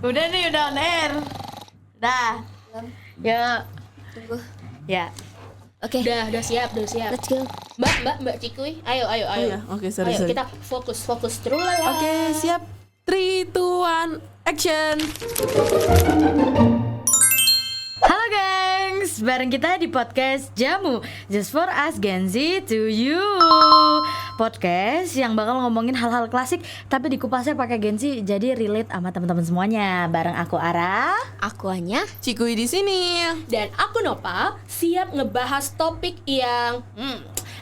Udah nih, udah on air. Dah. Ya. Tunggu. Ya. Oke. Udah siap. Let's go. Mbak Cikuy, ayo. Oh iya, oke, sorry. Ayo kita fokus terus lah. Oke, siap. 3, 2, 1, action. Halo gengs, bareng kita di podcast Jamu, Just for Us Gen Z to You. Podcast yang bakal ngomongin hal-hal klasik tapi dikupasnya pakai Gen Z jadi relate sama teman-teman semuanya. Bareng aku Ara. Aku Anya. Cikuy di sini. Dan aku Nopal siap ngebahas topik yang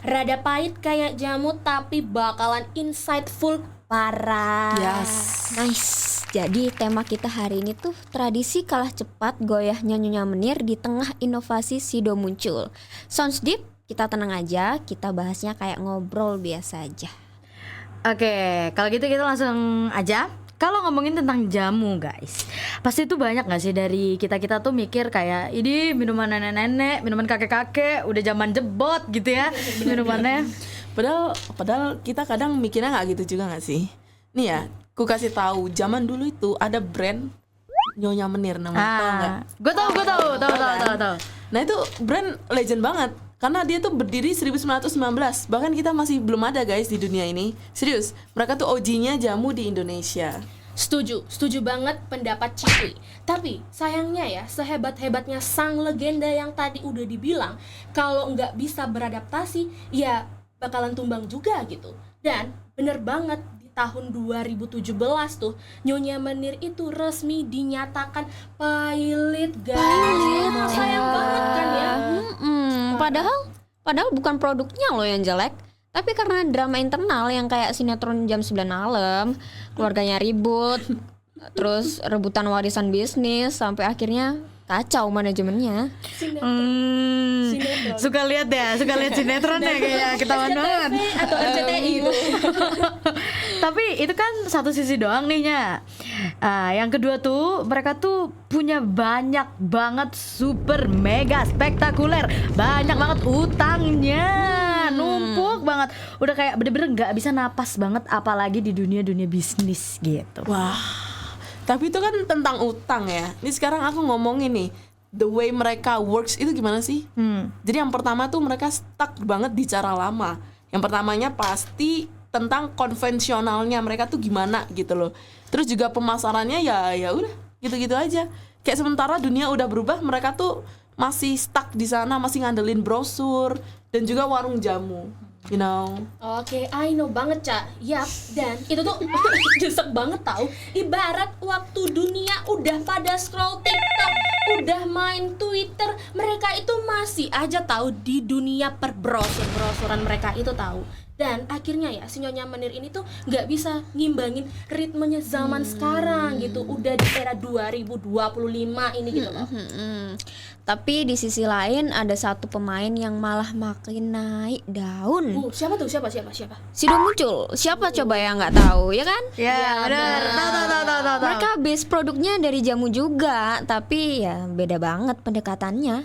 rada pahit kayak jamu tapi bakalan insightful parah. Yes. Nice. Jadi tema kita hari ini tuh tradisi kalah cepat goyahnya Nyonya Menir di tengah inovasi Sido muncul. Sounds deep? Kita tenang aja, kita bahasnya kayak ngobrol biasa aja. Oke, kalau gitu kita langsung aja. Kalau ngomongin tentang jamu guys, pasti tuh banyak gak sih dari kita-kita tuh mikir kayak ini minuman nenek-nenek, minuman kakek-kakek, udah zaman jebot gitu ya minumannya. Padahal kita kadang mikirnya nggak gitu juga nggak sih? Nih ya, ku kasih tahu, zaman dulu itu ada brand Nyonya Menir namanya, tau nggak? Gue tahu. Nah itu brand legend banget karena dia tuh berdiri 1919, bahkan kita masih belum ada guys di dunia ini. Serius, mereka tuh OG-nya jamu di Indonesia. Setuju banget pendapat Cikuy. Tapi sayangnya ya, sehebat-hebatnya sang legenda yang tadi udah dibilang, kalau nggak bisa beradaptasi ya bakalan tumbang juga gitu. Dan bener banget, di tahun 2017 tuh Nyonya Menir itu resmi dinyatakan pailit guys. Sayang banget kan ya. Padahal bukan produknya loh yang jelek, tapi karena drama internal yang kayak sinetron jam 9 malam, keluarganya ribut, terus rebutan warisan bisnis, sampai akhirnya kacau manajemennya. Sinetron. Suka lihat sinetron ya kayak ketahuan banget. Atau RCTI gitu. Tapi itu kan satu sisi doang nih Nya. Yang kedua tuh mereka tuh punya banyak banget super mega spektakuler, banyak banget utangnya, numpuk banget. Udah kayak bener-bener nggak bisa napas banget, apalagi di dunia bisnis gitu. Wah, tapi itu kan tentang utang ya. Ini sekarang aku ngomongin nih, the way mereka works itu gimana sih? Jadi yang pertama tuh mereka stuck banget di cara lama. Yang pertamanya pasti tentang konvensionalnya mereka tuh gimana gitu loh. Terus juga pemasarannya ya udah gitu-gitu aja. Kayak sementara dunia udah berubah, mereka tuh masih stuck di sana, masih ngandelin brosur dan juga warung jamu. You know. Oke, I know banget, Ca. Yap, dan itu tuh jesek banget tau. Ibarat waktu dunia udah pada scroll TikTok, udah main Twitter, mereka itu masih aja tahu di dunia perbrosur-brosuran mereka itu tahu. Dan akhirnya ya si Nyonya Menir ini tuh nggak bisa ngimbangin ritmenya zaman sekarang gitu. Udah di era 2025 ini gitu loh. Tapi di sisi lain ada satu pemain yang malah makin naik daun. Siapa tuh? Siapa? Sido muncul. Siapa coba yang nggak tahu, ya kan? Ya benar. Tahu. Mereka base produknya dari jamu juga, tapi ya beda banget pendekatannya.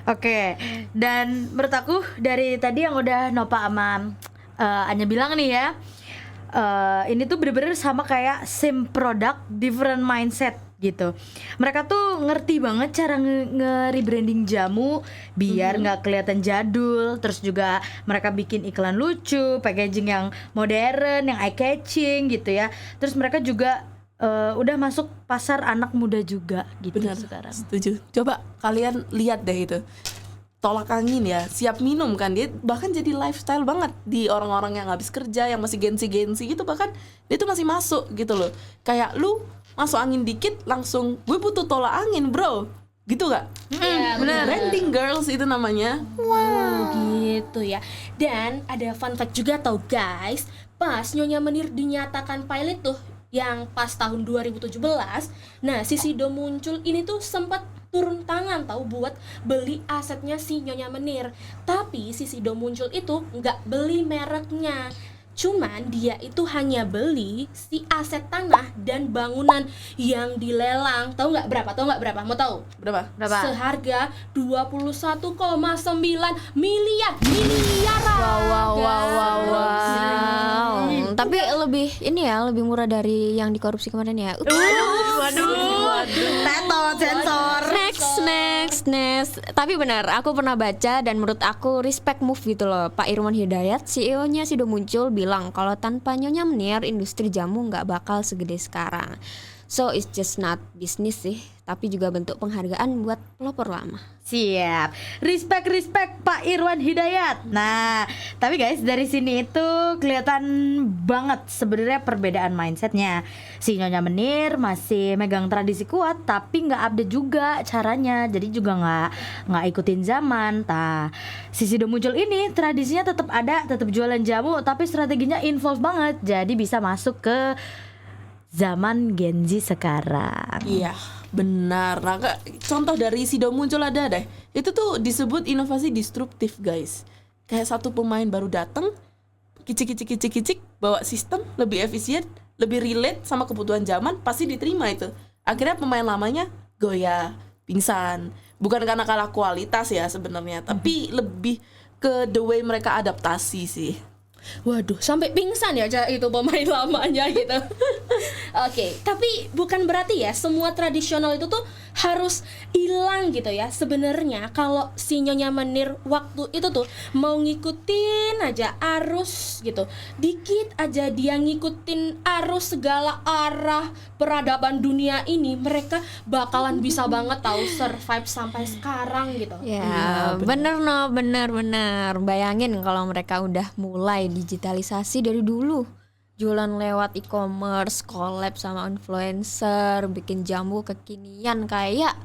Oke, dan menurut aku dari tadi yang udah Nopa sama Anya bilang nih ya, ini tuh bener-bener sama kayak same product, different mindset gitu. Mereka tuh ngerti banget cara nge-rebranding jamu biar nggak kelihatan jadul. Terus juga mereka bikin iklan lucu, packaging yang modern, yang eye catching gitu ya. Terus mereka juga udah masuk pasar anak muda juga gitu. Benar, sekarang. setuju. Coba kalian lihat deh itu, tolak angin ya, siap minum kan, dia bahkan jadi lifestyle banget di orang-orang yang habis kerja, yang masih gengsi gitu, bahkan dia tuh masih masuk gitu loh. Kayak lu masuk angin dikit langsung gue butuh tolak angin bro, gitu gak? Iya, Bener, branding girls itu namanya. Wow, gitu ya. Dan ada fun fact juga tau guys, pas Nyonya Menir dinyatakan pilot tuh yang pas tahun 2017, nah si Sido muncul ini tuh sempat turun tangan tahu buat beli asetnya si Nyonya Menir. Tapi si Sido muncul itu nggak beli mereknya, Cuman dia itu hanya beli si aset tanah dan bangunan yang dilelang. Tahu nggak berapa? Mau tahu? Berapa? Seharga 21,9 miliar. Tapi lebih ini ya, lebih murah dari yang dikorupsi kemarin ya. Waduh. Tetot sensor. Next. Tapi benar, aku pernah baca dan menurut aku respect move gitu loh. Pak Irwan Hidayat, CEO-nya Sido Muncul bilang kalau tanpa Nyonya Menir industri jamu nggak bakal segede sekarang. So it's just not business sih, tapi juga bentuk penghargaan buat pelopor lama. Siap. Respect Pak Irwan Hidayat. Nah, tapi guys dari sini itu kelihatan banget sebenarnya perbedaan mindsetnya. Si Nyonya Menir masih megang tradisi kuat, tapi nggak update juga caranya. Jadi juga nggak ikutin zaman. Si Sido Muncul ini tradisinya tetap ada, tetap jualan jamu, tapi strateginya involve banget. Jadi bisa masuk ke zaman Gen Z sekarang. Iya, benar. Nah, contoh dari Sido Muncul ada deh. Itu tuh disebut inovasi disruptif, guys. Kayak satu pemain baru datang, kicik, bawa sistem lebih efisien, lebih relate sama kebutuhan zaman, pasti diterima itu. Akhirnya pemain lamanya goyah, pingsan. Bukan karena kalah kualitas ya sebenarnya, tapi lebih ke the way mereka adaptasi sih. Waduh, sampai pingsan ya itu pemain lamanya gitu. Oke, tapi bukan berarti ya semua tradisional itu tuh harus hilang gitu ya. Sebenarnya kalau si Nyonya Menir waktu itu tuh mau ngikutin aja arus gitu, dikit aja dia ngikutin arus segala arah peradaban dunia ini, mereka bakalan bisa banget tahu survive sampai sekarang gitu. Ya, bener. Bayangin kalau mereka udah mulai digitalisasi dari dulu. Jualan lewat e-commerce, collab sama influencer, bikin jamu kekinian kayak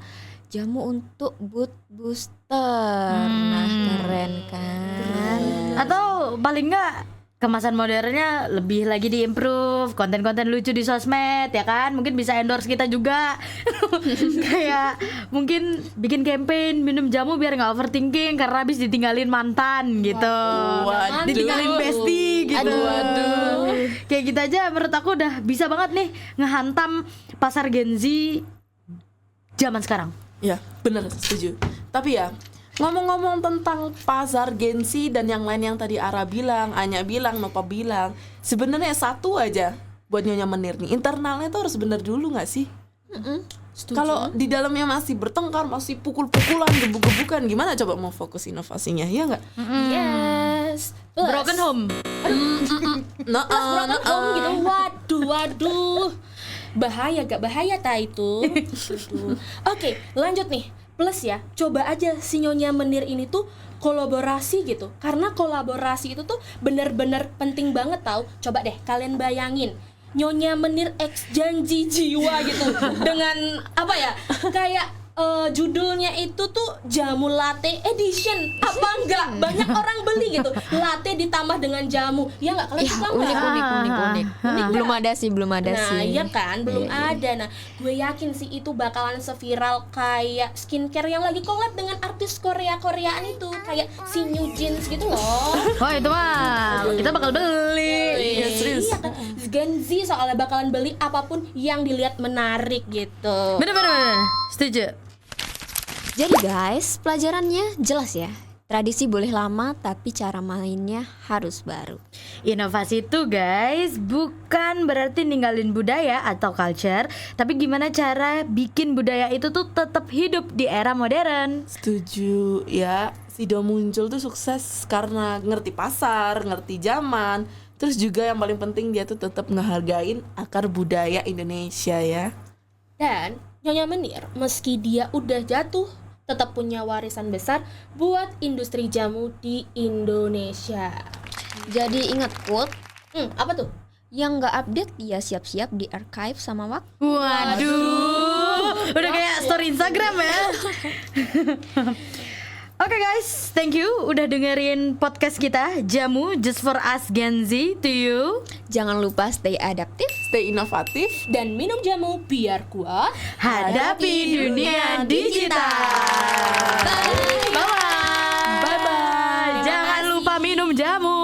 jamu untuk boot booster. Nah, keren kan? Atau paling nggak kemasan modernnya lebih lagi diimprove, konten-konten lucu di sosmed ya kan, mungkin bisa endorse kita juga. Kayak mungkin bikin campaign minum jamu biar nggak overthinking karena habis ditinggalin mantan gitu. Waduh. Ditinggalin bestie gitu. Aduh. Kayak gitu aja menurut aku udah bisa banget nih ngehantam pasar Gen Z zaman sekarang. Ya, benar, setuju. Tapi ya, ngomong-ngomong tentang pasar Gen Z dan yang lain yang tadi Ara bilang, Anya bilang, Nova bilang, sebenarnya satu aja buat Nyonya Menir nih, internalnya tuh harus bener dulu nggak sih? Kalau di dalamnya masih bertengkar, masih pukul-pukulan, gebuk-gebukan, gimana coba mau fokus inovasinya, ya nggak? Yes. Plus, Broken home. broken home gitu. Waduh. Bahaya gak bahaya itu? Oke, lanjut nih. Plus ya, coba aja si Nyonya Menir ini tuh kolaborasi gitu. Karena kolaborasi itu tuh bener-bener penting banget tau. Coba deh kalian bayangin Nyonya Menir X Janji Jiwa gitu. Dengan apa ya, kayak judulnya itu tuh jamu latte edition. Apa enggak? Banyak orang beli gitu. Latte ditambah dengan jamu. Ya enggak, kalian suka enggak? Unik. Belum ada sih. Nah, iya kan, belum ada. Nah, gue yakin sih itu bakalan seviral kayak skincare yang lagi collab dengan artis Koreaan itu, kayak si New Jeans gitu loh. Oh itu mah kita bakal beli. Iya kan, Gen Z soalnya bakalan beli apapun yang dilihat menarik gitu. Bener. Setuju. Jadi guys, pelajarannya jelas ya. Tradisi boleh lama tapi cara mainnya harus baru. Inovasi itu guys bukan berarti ninggalin budaya atau culture, tapi gimana cara bikin budaya itu tuh tetap hidup di era modern. Setuju ya, Sido Muncul tuh sukses karena ngerti pasar, ngerti zaman. Terus juga yang paling penting dia tuh tetap ngehargain akar budaya Indonesia ya. Dan Nyonya Menir meski dia udah jatuh tetap punya warisan besar buat industri jamu di Indonesia. Jadi ingat quote, Apa tuh? yang nggak update ya siap-siap di archive sama waktu. Waduh, udah kayak story Instagram ya. Oke guys, thank you udah dengerin podcast kita Jamu Just for Us Gen Z to you. Jangan lupa stay adaptif. Stay inovatif. Dan minum jamu biar kuat. Hadapi dunia digital. Bye bye. Jangan lupa minum jamu.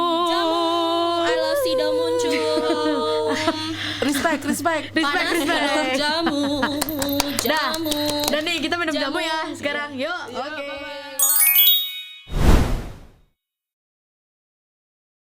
I love Sido respect. Panas minum jamu, Dah, jamu. dan nih kita minum jamu ya sekarang. Yuk.